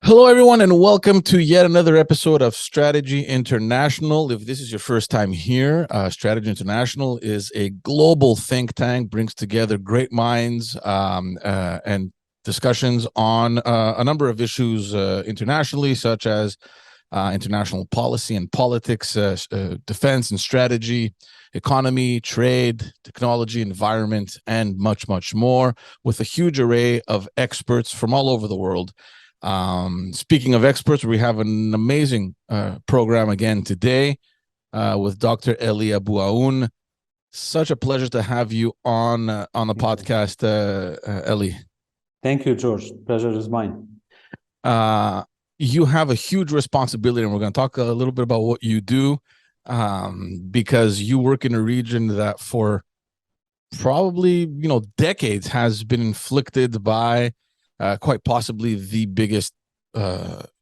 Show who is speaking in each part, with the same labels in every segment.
Speaker 1: Hello, everyone, and welcome to yet another episode of Strategy International. If this is your first time here, Strategy International is a global think tank, brings together great minds and discussions on a number of issues internationally, such as international policy and politics, defense and strategy, economy, trade, technology, environment, and much, much more, with a huge array of experts from all over the world. Speaking of experts, we have an amazing program again today with Dr. Elie Abouaoun. Such a pleasure to have you on the podcast, Elie.
Speaker 2: Thank you, George. Pleasure is mine.
Speaker 1: You have a huge responsibility, and we're going to talk a little bit about what you do, because you work in a region that for probably decades has been inflicted by quite possibly the biggest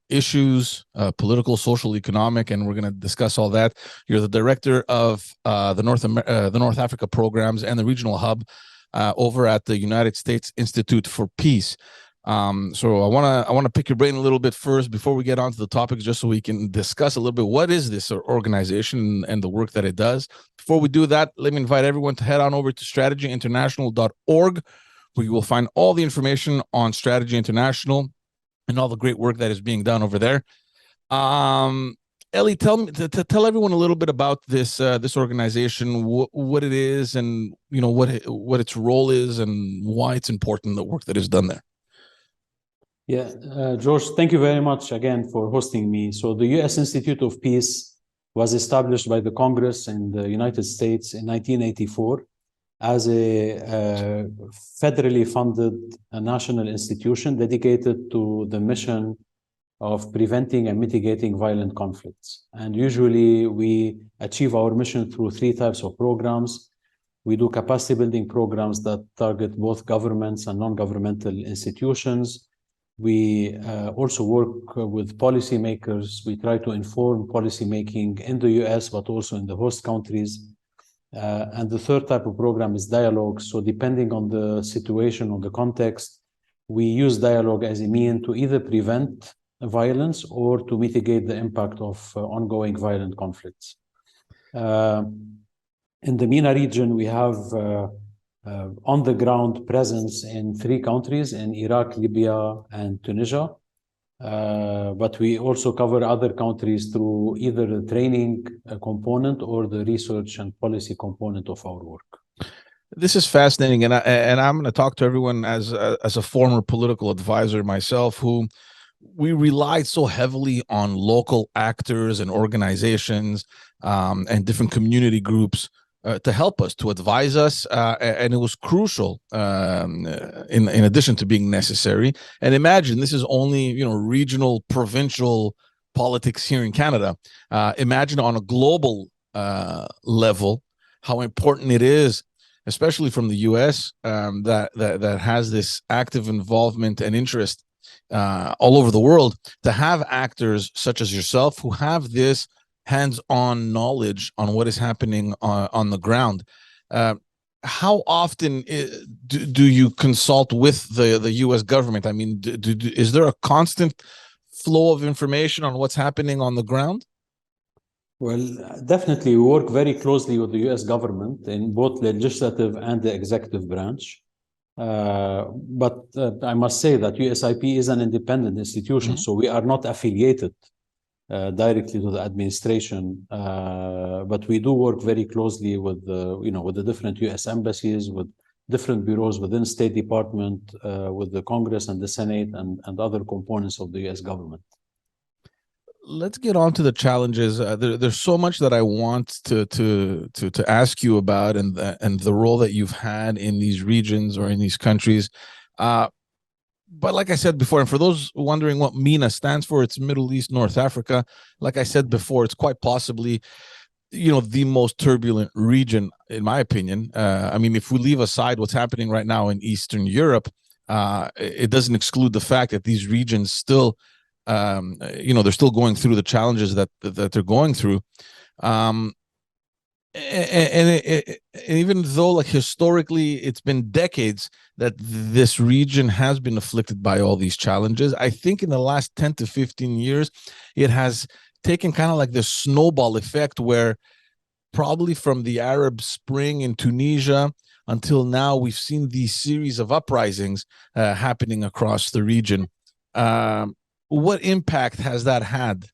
Speaker 1: issues, political, social, economic, and we're going to discuss all that. You're the director of the North Africa programs and the regional hub over at the United States Institute for Peace. So I want to pick your brain a little bit first before we get on to the topics, just so we can discuss a little bit what is this organization and the work that it does. Before we do that, let me invite everyone to head on over to strategyinternational.org, where you will find all the information on Strategy International and all the great work that is being done over there. Elie, tell everyone a little bit about this organization, what it is, and what its role is, and why it's important, the work that is done there.
Speaker 2: Yeah, George, thank you very much again for hosting me. So the U.S. Institute of Peace was established by the Congress in the United States in 1984. As a federally funded national institution dedicated to the mission of preventing and mitigating violent conflicts. And usually we achieve our mission through three types of programs. We do capacity building programs that target both governments and non-governmental institutions. We also work with policymakers. We try to inform policymaking in the US, but also in the host countries. And the third type of program is dialogue. So depending on the situation or the context, we use dialogue as a means to either prevent violence or to mitigate the impact of ongoing violent conflicts. In the MENA region, we have on-the-ground presence in three countries, in Iraq, Libya, and Tunisia. But we also cover other countries through either the training component or the research and policy component of our work.
Speaker 1: This is fascinating, and I'm going to talk to everyone as a former political advisor myself, who we relied so heavily on local actors and organizations and different community groups to help us, to advise us, and it was crucial in addition to being necessary. And imagine this is only regional, provincial politics here in Canada. Imagine on a global level how important it is, especially from the U.S. that has this active involvement and interest all over the world, to have actors such as yourself who have this hands-on knowledge on what is happening on the ground. How often do you consult with the U.S. government? I mean, is there a constant flow of information on what's happening on the ground?
Speaker 2: Well, definitely, we work very closely with the U.S. government in both legislative and the executive branch. But I must say that USIP is an independent institution, so we are not affiliated directly to the administration, but we do work very closely with the different U.S. embassies, with different bureaus within State Department, with the Congress and the Senate, and other components of the U.S. government.
Speaker 1: Let's get on to the challenges. There's so much that I want to ask you about, and the role that you've had in these regions or in these countries. But like I said before, and for those wondering what MENA stands for, it's Middle East, North Africa. Like I said before, it's quite possibly the most turbulent region, in my opinion. I mean, if we leave aside what's happening right now in Eastern Europe, it doesn't exclude the fact that these regions still, they're still going through the challenges that they're going through. And even though, like, historically it's been decades that this region has been afflicted by all these challenges, I think in the last 10 to 15 years it has taken kind of like this snowball effect, where probably from the Arab Spring in Tunisia until now, we've seen these series of uprisings happening across the region. What impact has that had?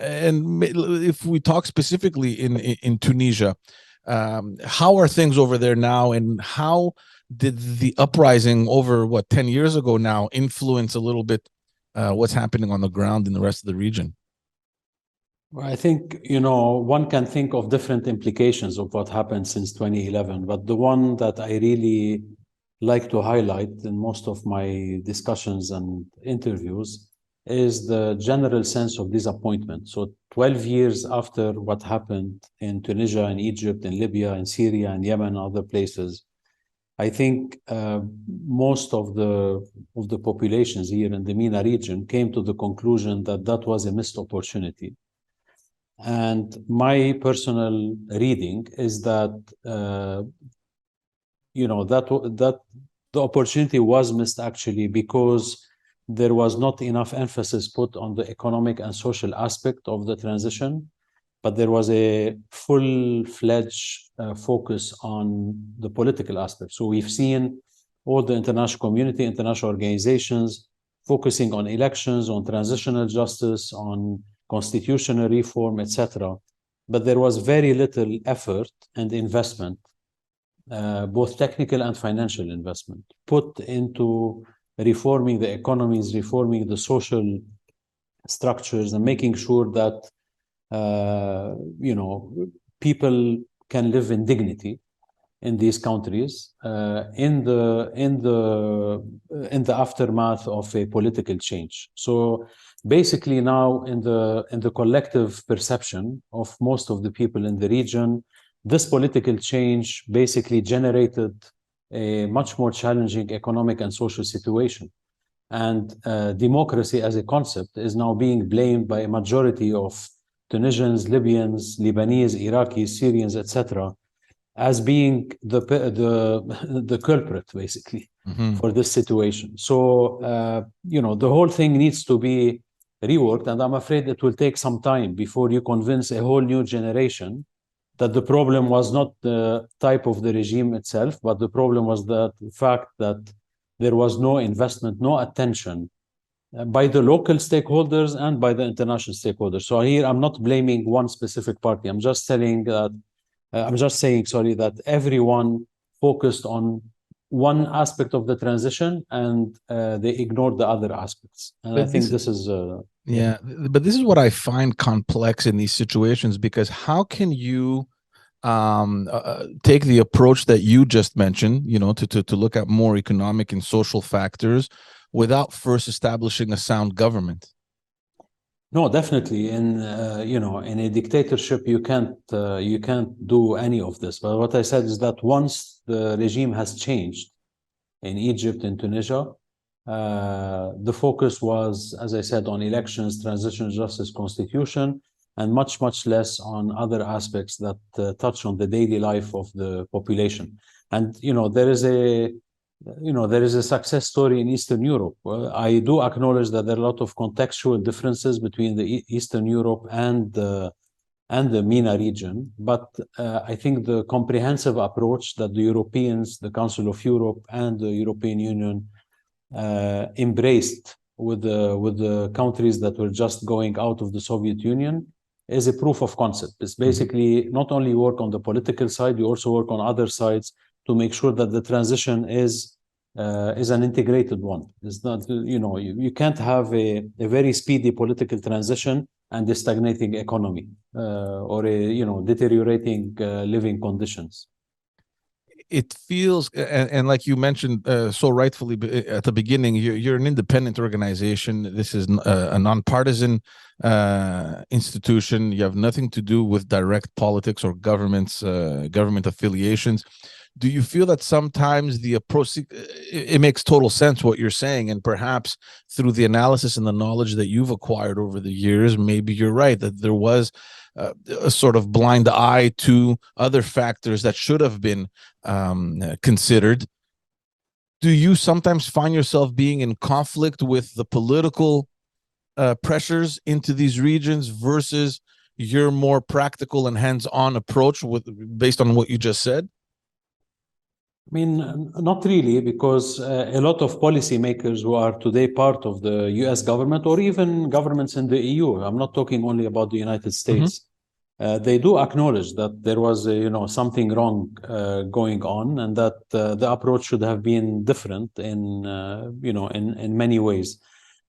Speaker 1: And if we talk specifically in Tunisia, how are things over there now, and how did the uprising over 10 years ago now influence a little bit what's happening on the ground in the rest of the region?
Speaker 2: Well, I think, one can think of different implications of what happened since 2011, but the one that I really like to highlight in most of my discussions and interviews is the general sense of disappointment. So 12 years after what happened in Tunisia and Egypt and Libya and Syria and Yemen and other places, I think most of the populations here in the MENA region came to the conclusion that that was a missed opportunity. And my personal reading is that that the opportunity was missed actually because there was not enough emphasis put on the economic and social aspect of the transition, but there was a full-fledged focus on the political aspect. So we've seen all the international community, international organizations focusing on elections, on transitional justice, on constitutional reform, etc. But there was very little effort and investment, both technical and financial investment, put into reforming the economies, reforming the social structures, and making sure that people can live in dignity in these countries in the aftermath of a political change. So basically now in the collective perception of most of the people in the region, this political change basically generated a much more challenging economic and social situation. And democracy as a concept is now being blamed by a majority of Tunisians, Libyans, Lebanese, Iraqis, Syrians, etc., as being the culprit, basically, for this situation. So, the whole thing needs to be reworked, and I'm afraid it will take some time before you convince a whole new generation that the problem was not the type of the regime itself, but the problem was the fact that there was no investment, no attention by the local stakeholders and by the international stakeholders. So here I'm not blaming one specific party. I'm just saying that that everyone focused on one aspect of the transition and they ignored the other aspects. And but I think this is
Speaker 1: but this is what I find complex in these situations, because how can you take the approach that you just mentioned, to look at more economic and social factors without first establishing a sound government?
Speaker 2: No, definitely. In a dictatorship, you can't do any of this. But what I said is that once the regime has changed in Egypt and Tunisia, the focus was, as I said, on elections, transitional justice, constitution, and much, much less on other aspects that touch on the daily life of the population. And, there is a success story in Eastern Europe. Well, I do acknowledge that there are a lot of contextual differences between the Eastern Europe and the MENA region. But I think the comprehensive approach that the Europeans, the Council of Europe and the European Union embraced with the countries that were just going out of the Soviet Union is a proof of concept. It's basically not only work on the political side, you also work on other sides to make sure that the transition is an integrated one. It's not, you can't have a very speedy political transition and a stagnating economy or deteriorating living conditions.
Speaker 1: it feels, and like you mentioned so rightfully at the beginning, you're an independent organization. This is a nonpartisan institution. You have nothing to do with direct politics or government affiliations. Do you feel that sometimes the approach, it makes total sense what you're saying, and perhaps through the analysis and the knowledge that you've acquired over the years, maybe you're right that there was a sort of blind eye to other factors that should have been considered. Do you sometimes find yourself being in conflict with the political pressures into these regions versus your more practical and hands-on approach based on what you just said?
Speaker 2: I mean, not really, because a lot of policymakers who are today part of the US government or even governments in the EU, I'm not talking only about the United States, they do acknowledge that there was, something wrong going on, and that the approach should have been different in many ways.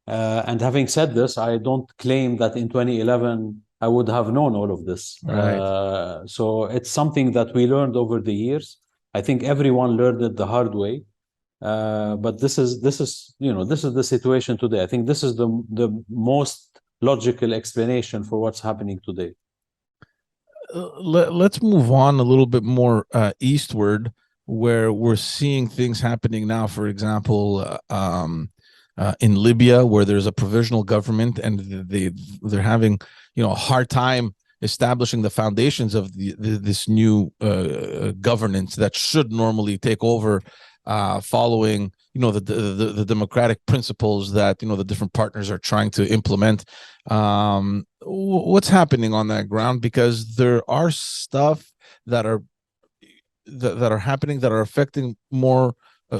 Speaker 2: And having said this, I don't claim that in 2011 I would have known all of this.
Speaker 1: Right.
Speaker 2: So it's something that we learned over the years. I think everyone learned it the hard way. But this is the situation today. I think this is the most logical explanation for what's happening today.
Speaker 1: Let's move on a little bit more eastward, where we're seeing things happening now. For example, in Libya, where there's a provisional government, and they're having a hard time establishing the foundations of this new governance that should normally take over, following the democratic principles that the different partners are trying to implement. What's happening on that ground? Because there are stuff that are happening that are affecting more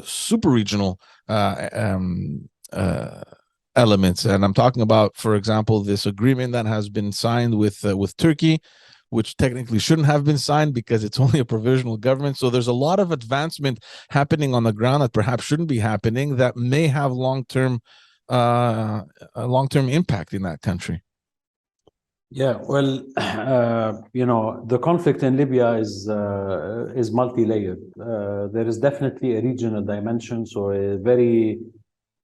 Speaker 1: super regional elements, and I'm talking about, for example, this agreement that has been signed with Turkey, which technically shouldn't have been signed because it's only a provisional government. So there's a lot of advancement happening on the ground that perhaps shouldn't be happening, that may have long-term impact in that country.
Speaker 2: Yeah, well, the conflict in Libya is multi-layered. There is definitely a regional dimension, so a very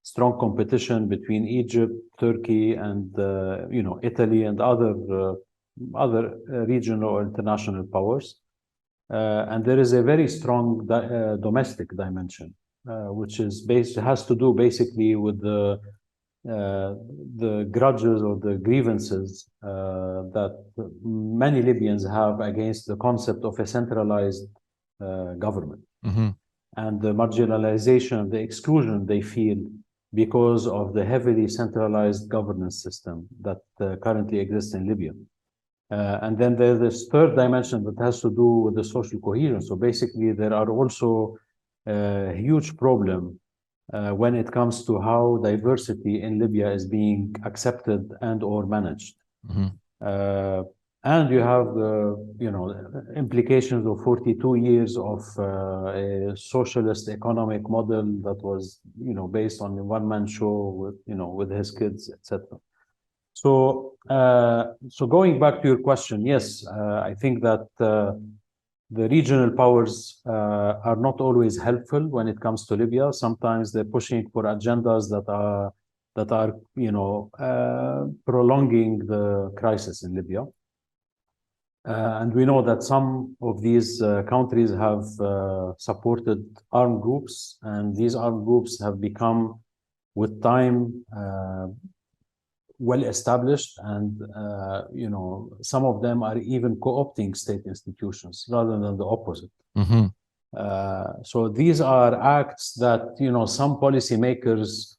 Speaker 2: strong competition between Egypt, Turkey, and Italy and other regional or international powers. And there is a very strong domestic dimension, which has to do basically with the grudges or the grievances that many Libyans have against the concept of a centralized government, and the marginalization, the exclusion they feel because of the heavily centralized governance system that currently exists in Libya. And then there's this third dimension that has to do with the social cohesion. So basically, there are also a huge problem when it comes to how diversity in Libya is being accepted and or managed. And you have the implications of 42 years of a socialist economic model that was based on a one-man show with his kids, etc. So going back to your question, yes, I think that the regional powers are not always helpful when it comes to Libya. Sometimes they're pushing for agendas that are prolonging the crisis in Libya. And we know that some of these countries have supported armed groups, and these armed groups have become, with time, well established, and some of them are even co-opting state institutions rather than the opposite. So these are acts that some policymakers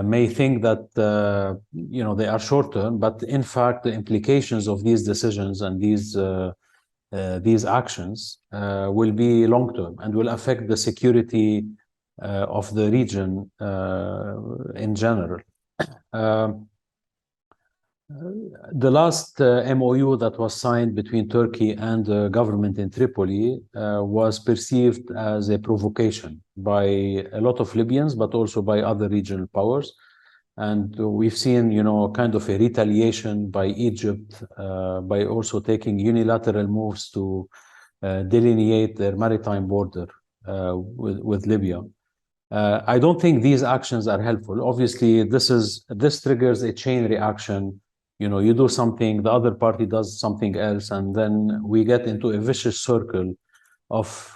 Speaker 2: may think that they are short-term, but in fact the implications of these decisions and these actions will be long-term and will affect the security of the region in general. The last MOU that was signed between Turkey and the government in Tripoli was perceived as a provocation by a lot of Libyans, but also by other regional powers. And we've seen, kind of a retaliation by Egypt by also taking unilateral moves to delineate their maritime border with Libya. I don't think these actions are helpful. Obviously, this triggers a chain reaction. You do something, the other party does something else, and then we get into a vicious circle of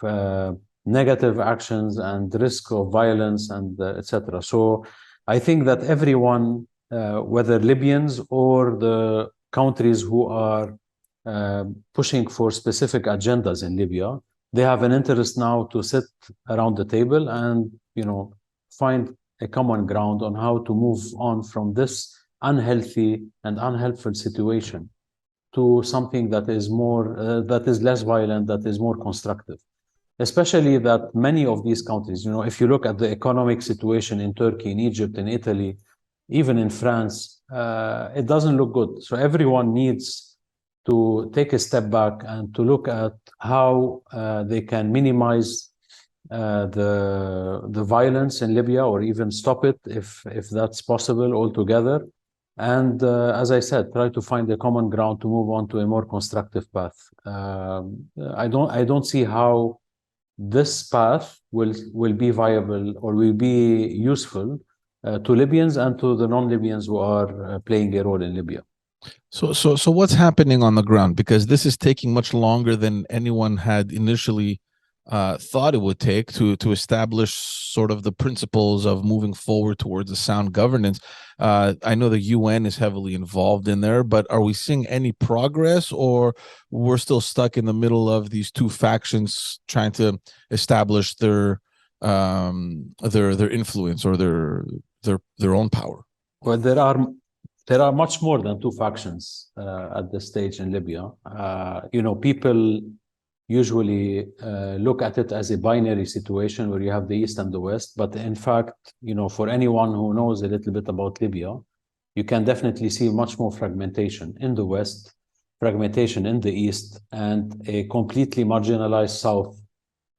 Speaker 2: negative actions and risk of violence and etc. So I think that everyone, whether Libyans or the countries who are pushing for specific agendas in Libya, they have an interest now to sit around the table and find a common ground on how to move on from this unhealthy and unhelpful situation to something that is that is less violent, that is more constructive. Especially that many of these countries, if you look at the economic situation in Turkey, in Egypt, in Italy, even in France, it doesn't look good. So everyone needs to take a step back and to look at how they can minimize the violence in Libya, or even stop it if that's possible altogether. And as I said, try to find a common ground to move on to a more constructive path. I don't see how this path will be viable or will be useful to Libyans and to the non-Libyans who are playing a role in Libya.
Speaker 1: So what's happening on the ground? Because this is taking much longer than anyone had initially thought it would take to establish sort of the principles of moving forward towards a sound governance. I know the UN is heavily involved in there, but are we seeing any progress, or we're still stuck in the middle of these two factions trying to establish their influence or their own power?
Speaker 2: Well, there are much more than two factions at this stage in Libya. People usually look at it as a binary situation where you have the East and the West. But in fact, for anyone who knows a little bit about Libya, you can definitely see much more fragmentation in the West, fragmentation in the East, and a completely marginalized South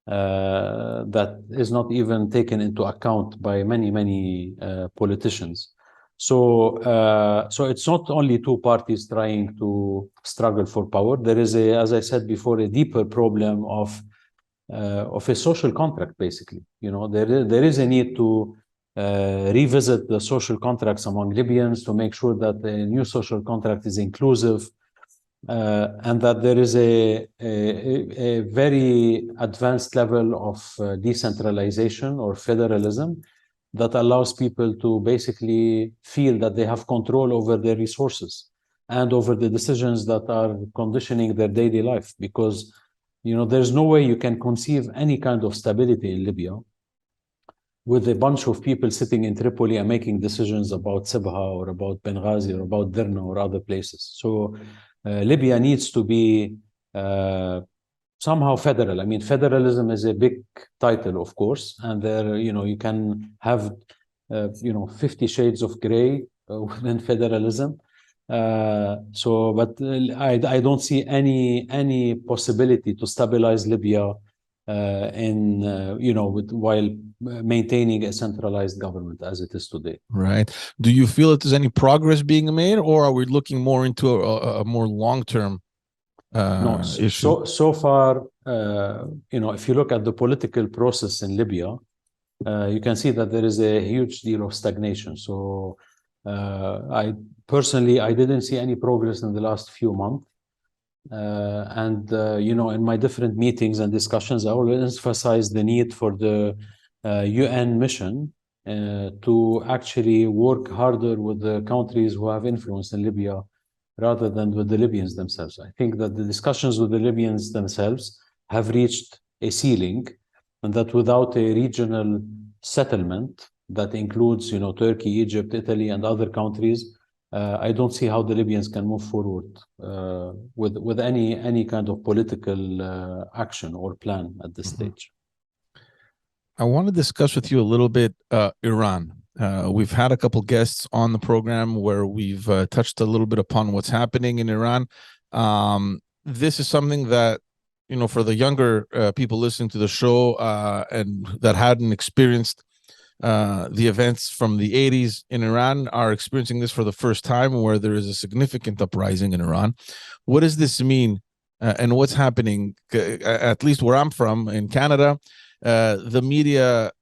Speaker 2: that is not even taken into account by many politicians. So it's not only two parties trying to struggle for power. There is as I said before, a deeper problem of a social contract, basically. There is a need to revisit the social contracts among Libyans to make sure that the new social contract is inclusive, and that there is a very advanced level of decentralization or federalism that allows people to basically feel that they have control over their resources and over the decisions that are conditioning their daily life. Because, there's no way you can conceive any kind of stability in Libya with a bunch of people sitting in Tripoli and making decisions about Sibha or about Benghazi or about Derna or other places. So Libya needs to be somehow federal. I mean, federalism is a big title, of course, and there, you can have, 50 shades of gray within federalism. But I don't see any possibility to stabilize Libya while maintaining a centralized government as it is today.
Speaker 1: Right. Do you feel that there's any progress being made, or are we looking more into a more long-term
Speaker 2: No,
Speaker 1: issue?
Speaker 2: so far, if you look at the political process in Libya, you can see that there is a huge deal of stagnation. So I personally didn't see any progress in the last few months. In my different meetings and discussions, I always emphasize the need for the UN mission to actually work harder with the countries who have influence in Libya rather than with the Libyans themselves. I think that the discussions with the Libyans themselves have reached a ceiling, and that without a regional settlement that includes, Turkey, Egypt, Italy, and other countries, I don't see how the Libyans can move forward with any kind of political action or plan at this stage.
Speaker 1: I want to discuss with you a little bit Iran. We've had a couple guests on the program where we've touched a little bit upon what's happening in Iran. This is something that, for the younger people listening to the show and that hadn't experienced the events from the 80s in Iran, are experiencing this for the first time, where there is a significant uprising in Iran. What does this mean, and what's happening, at least where I'm from in Canada? the media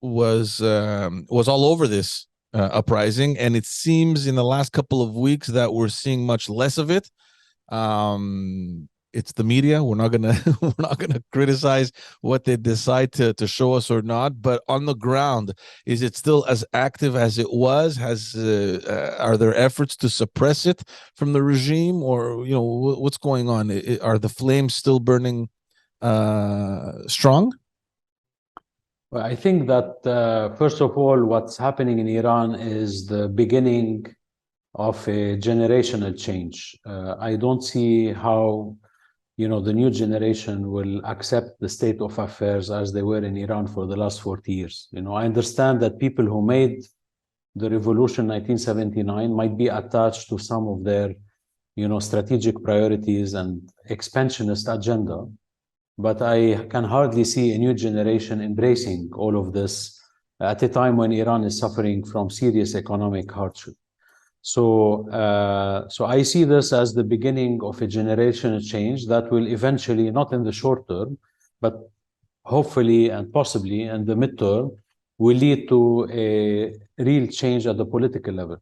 Speaker 1: was all over this uprising, and it seems in the last couple of weeks that we're seeing much less of it. It's the media. We're not gonna we're not gonna criticize what they decide to show us or not. But on the ground, is it still as active as it was? Are there efforts to suppress it from the regime, or what's going on? Are the flames still burning strong?
Speaker 2: Well, I think that first of all, what's happening in Iran is the beginning of a generational change. I don't see how the new generation will accept the state of affairs as they were in Iran for the last 40 years. I understand that people who made the revolution 1979 might be attached to some of their, strategic priorities and expansionist agenda, but I can hardly see a new generation embracing all of this at a time when Iran is suffering from serious economic hardship. So I see this as the beginning of a generational change that will eventually, not in the short term, but hopefully and possibly in the midterm, will lead to a real change at the political level.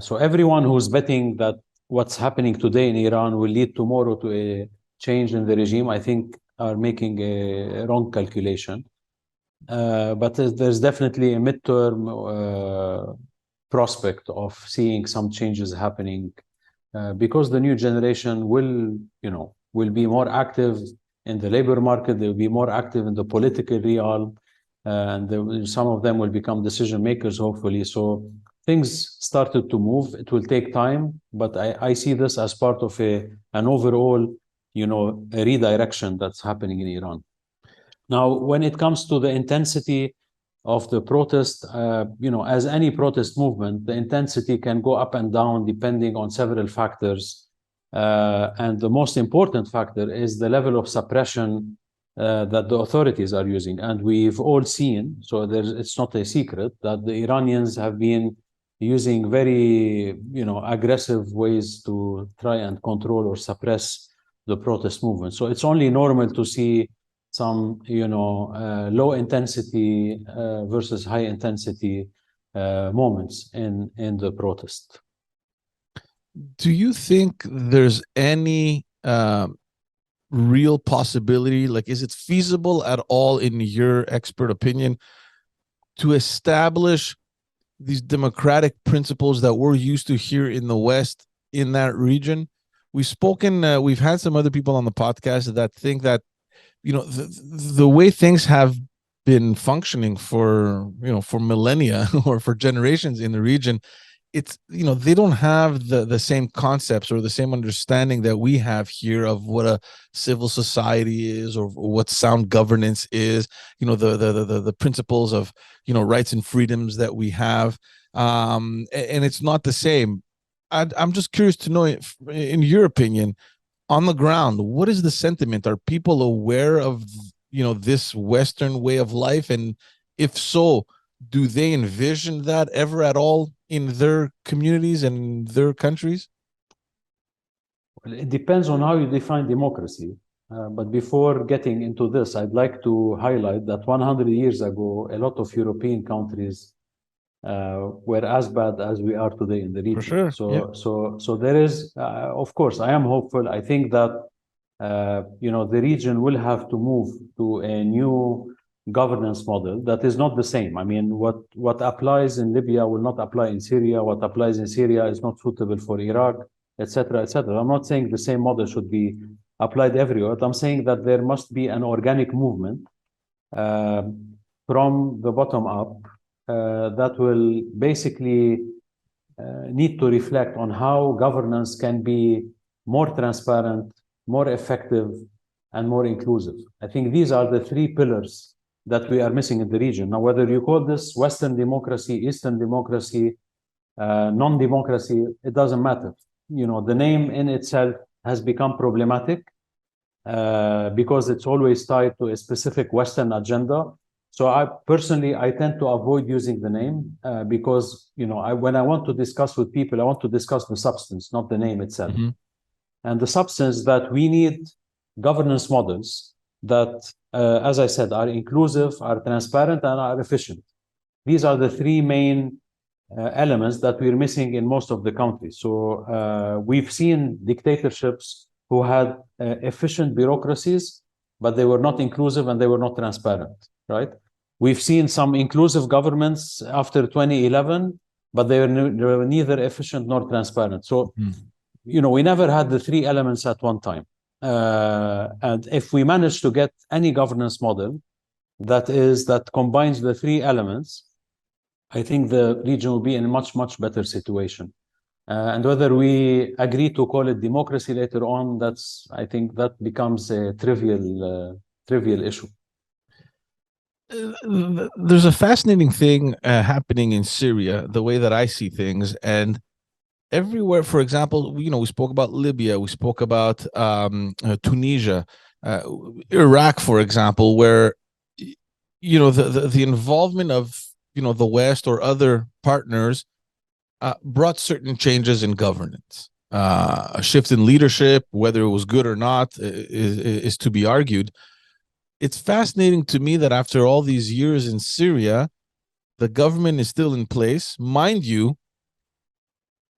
Speaker 2: So everyone who's betting that what's happening today in Iran will lead tomorrow to a change in the regime, I think are making a wrong calculation. But there's definitely a midterm prospect of seeing some changes happening because the new generation will be more active in the labor market. They'll be more active in the political realm, and some of them will become decision makers, hopefully. So things started to move. It will take time, but I see this as part of an overall, a redirection that's happening in Iran. Now, when it comes to the intensity of the protest, as any protest movement, the intensity can go up and down depending on several factors. And the most important factor is the level of suppression that the authorities are using. And we've all seen, so it's not a secret, that the Iranians have been using very, aggressive ways to try and control or suppress the protest movement. So it's only normal to see some, low intensity versus high intensity moments in the protest.
Speaker 1: Do you think there's any real possibility, like, is it feasible at all, in your expert opinion, to establish these democratic principles that we're used to here in the West in that region? We've had some other people on the podcast that think that the way things have been functioning for millennia or for generations in the region, it's they don't have the same concepts or the same understanding that we have here of what a civil society is or what sound governance is, the principles of rights and freedoms that we have, and it's not the same. I'm just curious to know, in your opinion, on the ground, what is the sentiment? Are people aware of this Western way of life, and if so, do they envision that ever at all in their communities and their countries?
Speaker 2: Well, it depends on how you define democracy. But before getting into this, I'd like to highlight that 100 years ago, a lot of European countries were as bad as we are today in the region.
Speaker 1: For sure.
Speaker 2: So there is, of course, I am hopeful. I think that the region will have to move to a new governance model that is not the same. I mean, what applies in Libya will not apply in Syria. What applies in Syria is not suitable for Iraq, etc., etc. I'm not saying the same model should be applied everywhere, but I'm saying that there must be an organic movement from the bottom up that will basically need to reflect on how governance can be more transparent, more effective, and more inclusive. I think these are the three pillars that we are missing in the region. Now, whether you call this Western democracy, Eastern democracy, non-democracy, it doesn't matter. The name in itself has become problematic because it's always tied to a specific Western agenda. So I tend to avoid using the name because, when I want to discuss with people, I want to discuss the substance, not the name itself. Mm-hmm. And the substance that we need governance models that, as I said, are inclusive, are transparent, and are efficient. These are the three main elements that we're missing in most of the countries. So we've seen dictatorships who had efficient bureaucracies, but they were not inclusive and they were not transparent, right? We've seen some inclusive governments after 2011, but they were neither efficient nor transparent. So, you know, we never had the three elements at one time. And if we manage to get any governance model that combines the three elements, I think the region will be in a much, much better situation. And whether we agree to call it democracy later on, I think that becomes a trivial issue.
Speaker 1: There's a fascinating thing happening in Syria, the way that I see things, and everywhere. For example, you know, we spoke about Libya, we spoke about Tunisia, Iraq, for example, where you know the involvement of the West or other partners brought certain changes in governance. A shift in leadership, whether it was good or not, is to be argued. It's fascinating to me that after all these years in Syria, the government is still in place. Mind you,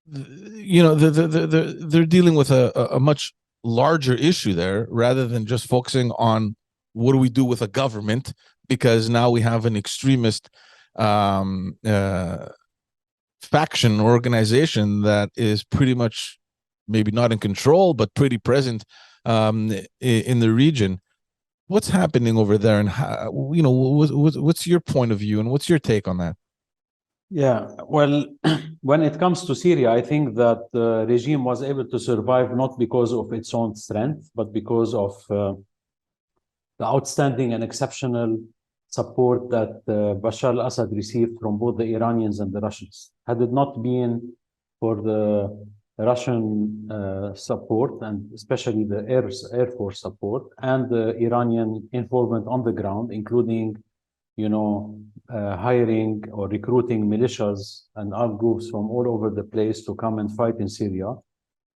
Speaker 1: they're dealing with a much larger issue there, rather than just focusing on what do we do with a government, because now we have an extremist faction organization that is pretty much maybe not in control, but pretty present in the region. What's happening over there, and how, what's your point of view, and what's your take on that?
Speaker 2: Yeah, well, when it comes to Syria, I think that the regime was able to survive not because of its own strength, but because of the outstanding and exceptional support that Bashar al-Assad received from both the Iranians and the Russians. Had it not been for the Russian support, and especially the Air Force support, and the Iranian involvement on the ground, including, hiring or recruiting militias and armed groups from all over the place to come and fight in Syria,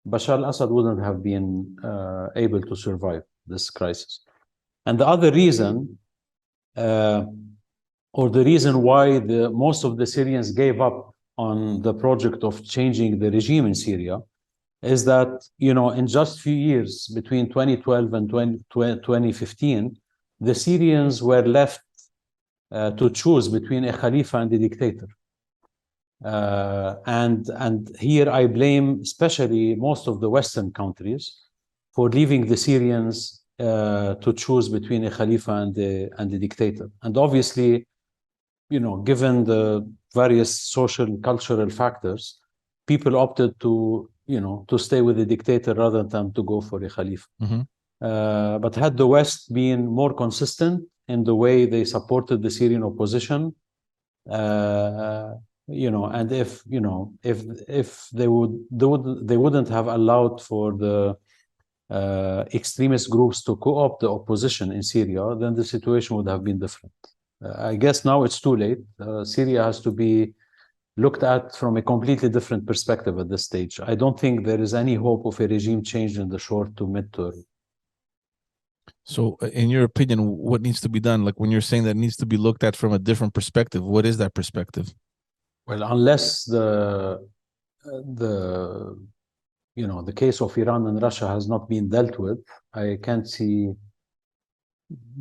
Speaker 2: Bashar al-Assad wouldn't have been able to survive this crisis. And the other reason, or the reason why most of the Syrians gave up on the project of changing the regime in Syria, is that, in just a few years, between 2012 and 2015, the Syrians were left to choose between a Khalifa and a dictator. And here I blame especially most of the Western countries for leaving the Syrians to choose between a Khalifa and a dictator. And obviously, given the various social and cultural factors, people opted to stay with the dictator rather than to go for a Khalifa.
Speaker 1: Mm-hmm.
Speaker 2: But had the West been more consistent in the way they supported the Syrian opposition, and if they wouldn't have allowed for the extremist groups to co-opt the opposition in Syria, then the situation would have been different. I guess now it's too late. Syria has to be looked at from a completely different perspective at this stage. I don't think there is any hope of a regime change in the short to mid-term.
Speaker 1: So, in your opinion, what needs to be done? Like when you're saying that it needs to be looked at from a different perspective, what is that perspective?
Speaker 2: Well, unless the case of Iran and Russia has not been dealt with, I can't see,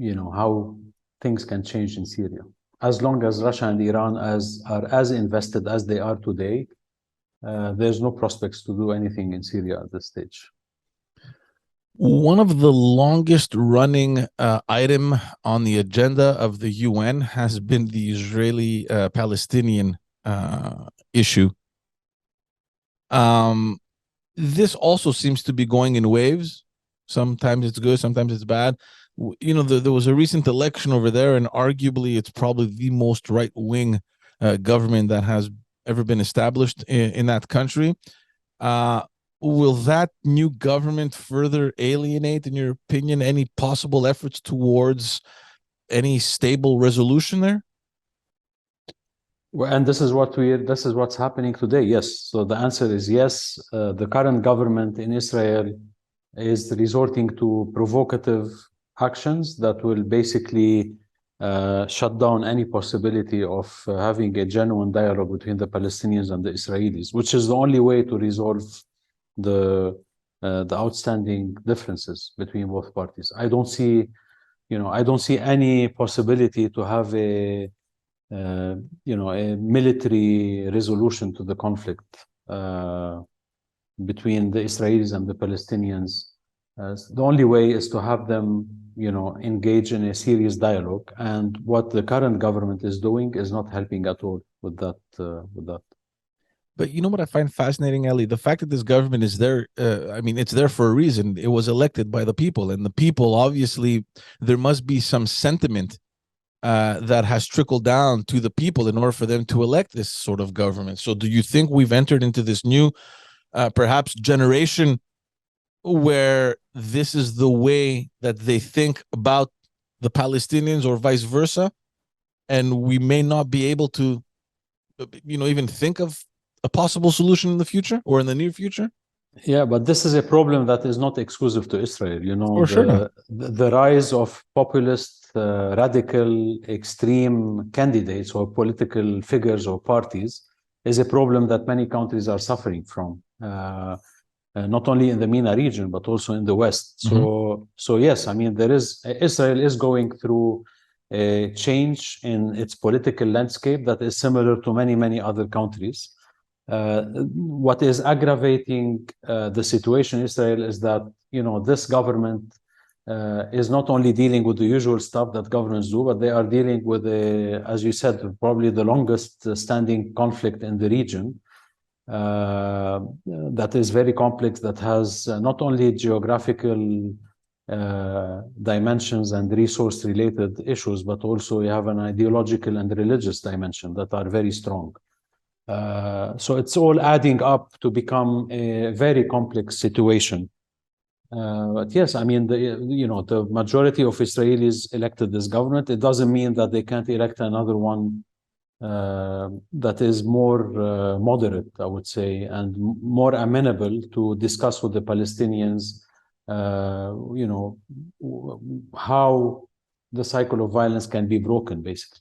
Speaker 2: how things can change in Syria. As long as Russia and Iran are as invested as they are today, there's no prospects to do anything in Syria at this stage.
Speaker 1: One of the longest running item on the agenda of the UN has been the Israeli-Palestinian issue. This also seems to be going in waves. Sometimes it's good, sometimes it's bad. There was a recent election over there, and arguably it's probably the most right-wing government that has ever been established in that country. Will that new government further alienate, in your opinion, any possible efforts towards any stable resolution there?
Speaker 2: Well, and this is what's happening today. Yes. So the answer is yes. The current government in Israel is resorting to provocative actions that will basically shut down any possibility of having a genuine dialogue between the Palestinians and the Israelis, which is the only way to resolve the outstanding differences between both parties. I don't see any possibility to have a military resolution to the conflict between the Israelis and the Palestinians. The only way is to have them, engage in a serious dialogue. And what the current government is doing is not helping at all with that.
Speaker 1: But you know what I find fascinating, Elie? The fact that this government is there, it's there for a reason. It was elected by the people, and the people, obviously, there must be some sentiment that has trickled down to the people in order for them to elect this sort of government. So do you think we've entered into this new, perhaps, generation where this is the way that they think about the Palestinians or vice versa? And we may not be able to, even think of a possible solution in the future or in the near future?
Speaker 2: Yeah, but this is a problem that is not exclusive to Israel.
Speaker 1: For sure not.
Speaker 2: The rise of populist, radical, extreme candidates or political figures or parties is a problem that many countries are suffering from, not only in the MENA region, but also in the West. So yes, Israel is going through a change in its political landscape that is similar to many, many other countries. What is aggravating the situation in Israel is that this government is not only dealing with the usual stuff that governments do, but they are dealing with as you said, probably the longest standing conflict in the region that is very complex, that has not only geographical dimensions and resource related issues, but also you have an ideological and religious dimension that are very strong. So it's all adding up to become a very complex situation. But yes, the majority of Israelis elected this government. It doesn't mean that they can't elect another one that is more moderate, I would say, and more amenable to discuss with the Palestinians, how the cycle of violence can be broken, basically.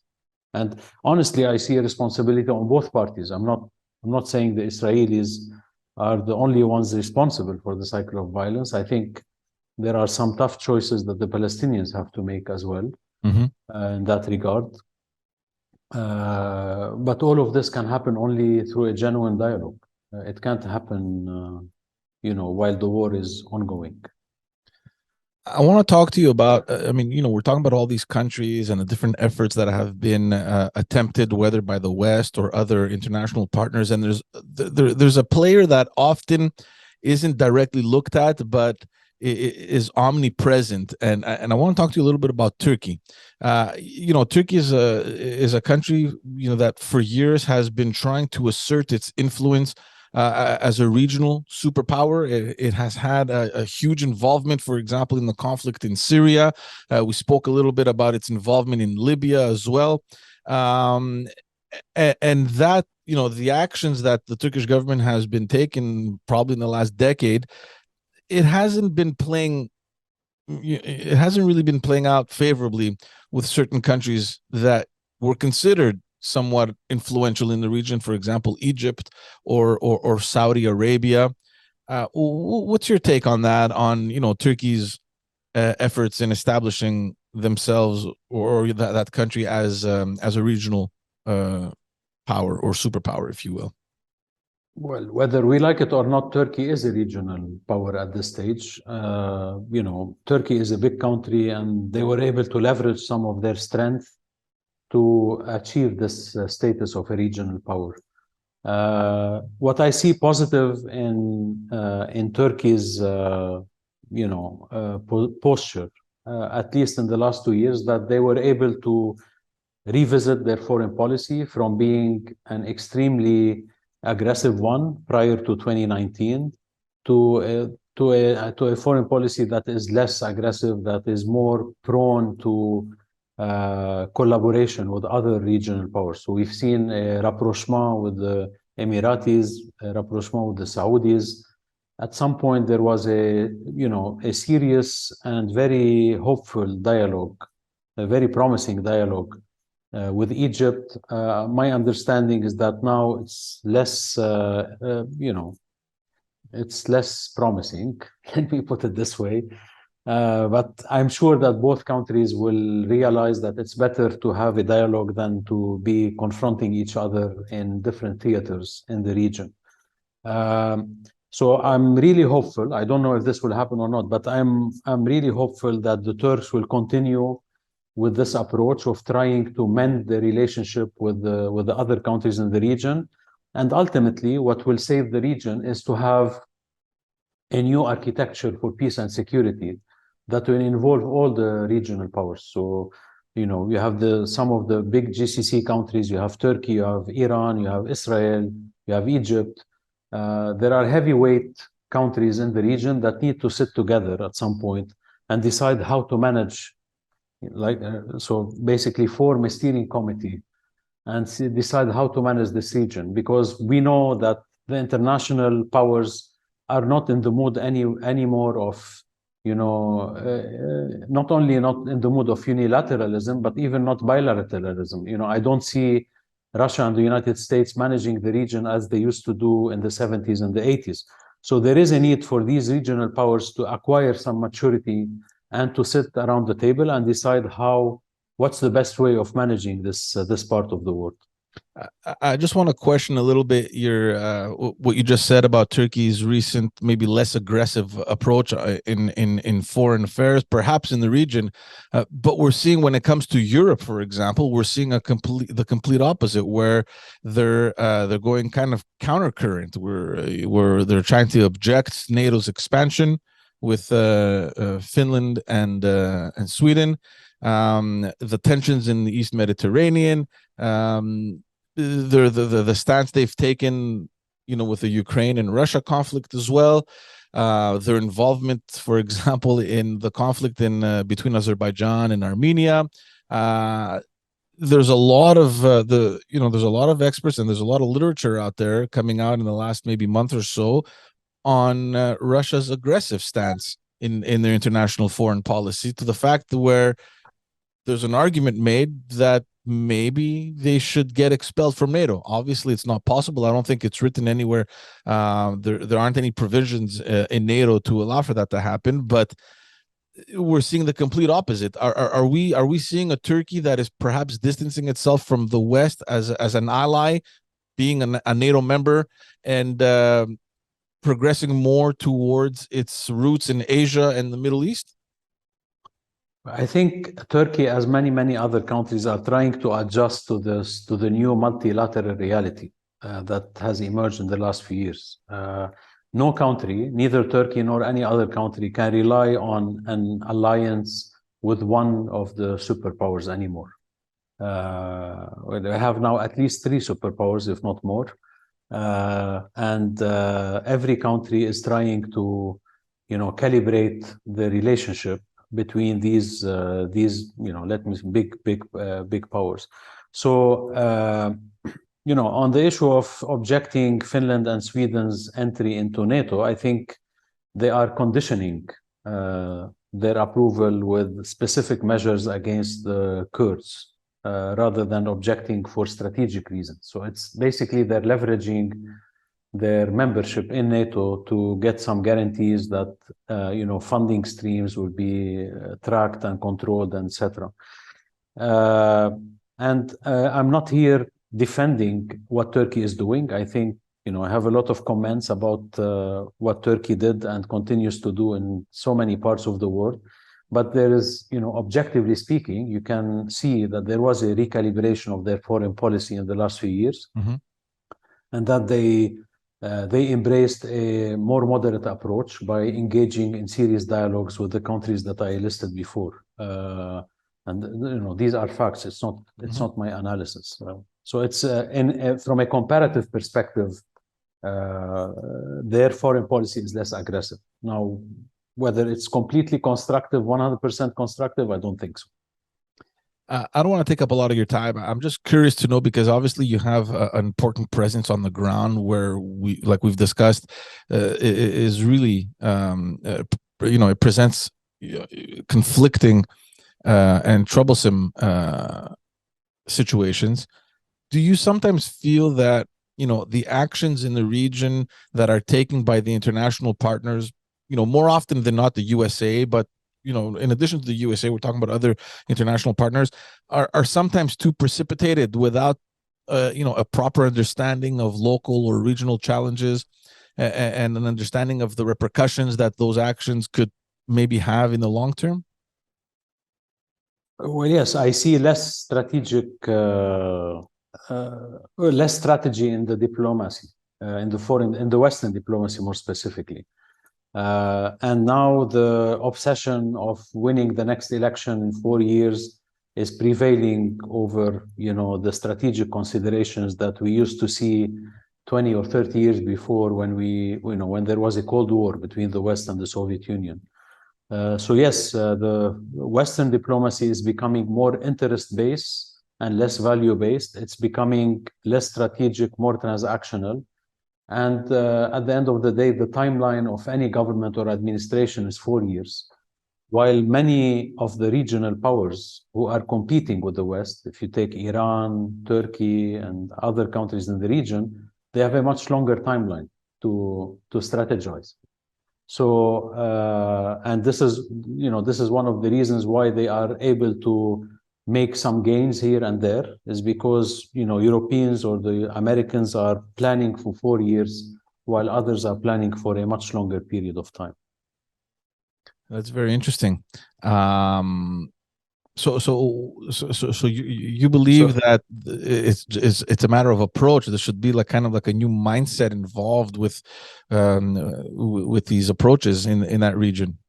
Speaker 2: And honestly, I see a responsibility on both parties. I'm not saying the Israelis are the only ones responsible for the cycle of violence. I think there are some tough choices that the Palestinians have to make as well in that regard. But all of this can happen only through a genuine dialogue. It can't happen, while the war is ongoing.
Speaker 1: I want to talk to you about, we're talking about all these countries and the different efforts that have been attempted, whether by the West or other international partners. And there's a player that often isn't directly looked at, but is omnipresent. And I want to talk to you a little bit about Turkey. Turkey is a country, that for years has been trying to assert its influence as a regional superpower. It has had a huge involvement, for example, in the conflict in Syria. We spoke a little bit about its involvement in Libya as well. And that, the actions that the Turkish government has been taking probably in the last decade, it hasn't really been playing out favorably with certain countries that were considered somewhat influential in the region, for example, Egypt or Saudi Arabia. What's your take on that, on Turkey's efforts in establishing themselves or that country as a regional power or superpower, if you will?
Speaker 2: Well, whether we like it or not, Turkey is a regional power at this stage. Turkey is a big country, and they were able to leverage some of their strength to achieve this status of a regional power. What I see positive in Turkey's, posture, at least in the last 2 years, that they were able to revisit their foreign policy from being an extremely aggressive one prior to 2019 to a foreign policy that is less aggressive, that is more prone to collaboration with other regional powers. So we've seen a rapprochement with the Emiratis, a rapprochement with the Saudis, at some point there was a serious and very hopeful dialogue, a very promising dialogue with Egypt. My understanding is that now it's less, it's less promising. Let me put it this way. But I'm sure that both countries will realize that it's better to have a dialogue than to be confronting each other in different theaters in the region. So I'm really hopeful. I don't know if this will happen or not, but I'm really hopeful that the Turks will continue with this approach of trying to mend the relationship with the other countries in the region. And ultimately, what will save the region is to have a new architecture for peace and security that will involve all the regional powers. So, you have some of the big GCC countries, you have Turkey, you have Iran, you have Israel, you have Egypt. There are heavyweight countries in the region that need to sit together at some point and decide how to manage, so basically form a steering committee and decide how to manage this region, because we know that the international powers are not in the mood anymore of, not only not in the mood of unilateralism, but even not bilateralism. I don't see Russia and the United States managing the region as they used to do in the 70s and the 80s. So there is a need for these regional powers to acquire some maturity and to sit around the table and decide what's the best way of managing this part of the world.
Speaker 1: I just want to question a little bit what you just said about Turkey's recent, maybe less aggressive approach in foreign affairs, perhaps in the region. But we're seeing, when it comes to Europe, for example, we're seeing the complete opposite, where they're going kind of countercurrent, where they're trying to object NATO's expansion with Finland and Sweden, the tensions in the East Mediterranean. The stance they've taken, with the Ukraine and Russia conflict as well, their involvement, for example, in the conflict between Azerbaijan and Armenia. There's a lot of there's a lot of experts and there's a lot of literature out there coming out in the last maybe month or so on Russia's aggressive stance in their international foreign policy, to the fact where there's an argument made that maybe they should get expelled from NATO. Obviously, it's not possible. I don't think it's written anywhere. There aren't any provisions in NATO to allow for that to happen. But we're seeing the complete opposite. Are we seeing a Turkey that is perhaps distancing itself from the West as an ally, being a NATO member, and progressing more towards its roots in Asia and the Middle East?
Speaker 2: I think Turkey, as many other countries, are trying to adjust to the new multilateral reality that has emerged in the last few years. No country, neither Turkey nor any other country, can rely on an alliance with one of the superpowers anymore. They have now at least 3 superpowers, if not more. And every country is trying to, calibrate the relationship between these big powers. So on the issue of objecting Finland and Sweden's entry into NATO, I think they are conditioning their approval with specific measures against the Kurds rather than objecting for strategic reasons. So it's basically they're leveraging their membership in NATO to get some guarantees that funding streams will be tracked and controlled, etc. And I'm not here defending what Turkey is doing. I think I have a lot of comments about what Turkey did and continues to do in so many parts of the world. But there is, objectively speaking, you can see that there was a recalibration of their foreign policy in the last few years, and that they embraced a more moderate approach by engaging in serious dialogues with the countries that I listed before. And these are facts. It's not my analysis. So it's from a comparative perspective, their foreign policy is less aggressive. Now, whether it's completely constructive, 100% constructive, I don't think so.
Speaker 1: I don't want to take up a lot of your time. I'm just curious to know, because obviously you have an important presence on the ground where like we've discussed, is really, it presents conflicting and troublesome situations. Do you sometimes feel that, the actions in the region that are taken by the international partners, more often than not the USA, but in addition to the USA, we're talking about other international partners, are sometimes too precipitated without, a proper understanding of local or regional challenges, and an understanding of the repercussions that those actions could maybe have in the long term?
Speaker 2: Well, yes, I see less strategy in the diplomacy, in the Western diplomacy more specifically. And now the obsession of winning the next election in 4 years is prevailing over, the strategic considerations that we used to see 20 or 30 years before, when there was a Cold War between the West and the Soviet Union. So yes, the Western diplomacy is becoming more interest-based and less value-based. It's becoming less strategic, more transactional. And at the end of the day, the timeline of any government or administration is 4 years. While many of the regional powers who are competing with the West, if you take Iran, Turkey, and other countries in the region, they have a much longer timeline to strategize. So, and this is one of the reasons why they are able to make some gains here and there, is because, Europeans or the Americans are planning for 4 years, while others are planning for a much longer period of time.
Speaker 1: That's very interesting. So you believe that it's a matter of approach. There should be like kind of like a new mindset involved with these approaches in that region.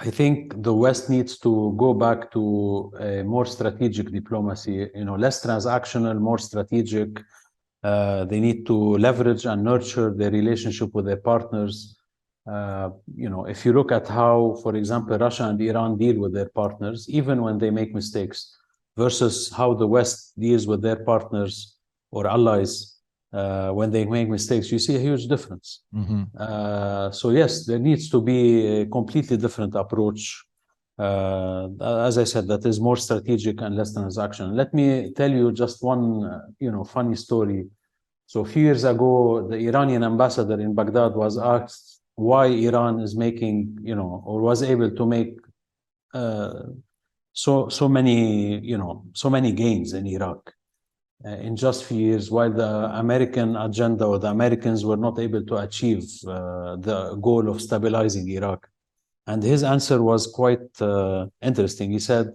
Speaker 2: I think the West needs to go back to a more strategic diplomacy, less transactional, more strategic. They need to leverage and nurture their relationship with their partners. If you look at how, for example, Russia and Iran deal with their partners, even when they make mistakes, versus how the West deals with their partners or allies when they make mistakes, you see a huge difference.
Speaker 1: Mm-hmm.
Speaker 2: So yes, there needs to be a completely different approach. As I said, that is more strategic and less transactional. Let me tell you just one, funny story. So a few years ago, the Iranian ambassador in Baghdad was asked why Iran is making, or was able to make so many gains in Iraq in just few years, while the American agenda or the Americans were not able to achieve the goal of stabilizing Iraq. And his answer was quite interesting. He said,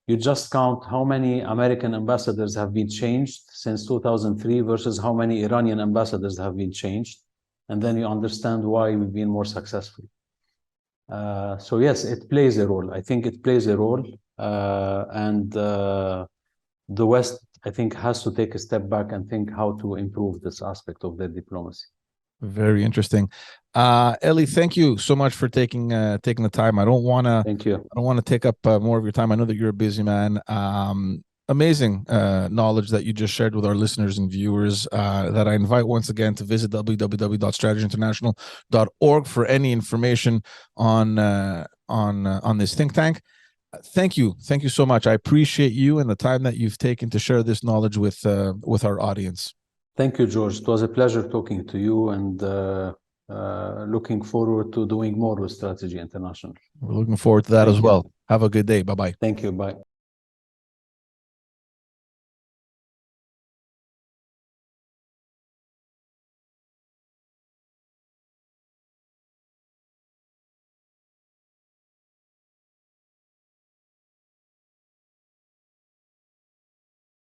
Speaker 2: you just count how many American ambassadors have been changed since 2003 versus how many Iranian ambassadors have been changed. And then you understand why we've been more successful. So yes, it plays a role. I think it plays a role. And the West, I think, has to take a step back and think how to improve this aspect of their diplomacy.
Speaker 1: Very interesting. Elie, thank you so much for taking the time.
Speaker 2: Thank you.
Speaker 1: I don't want to take up more of your time. I know that you're a busy man. Amazing knowledge that you just shared with our listeners and viewers, that I invite once again to visit www.strategyinternational.org for any information on this think tank. Thank you so much. I appreciate you and the time that you've taken to share this knowledge with our audience.
Speaker 2: Thank you, George. It was a pleasure talking to you, and looking forward to doing more with Strategy International.
Speaker 1: We're looking forward to that as well. Have a good day. Bye-bye.
Speaker 2: Thank you. Bye.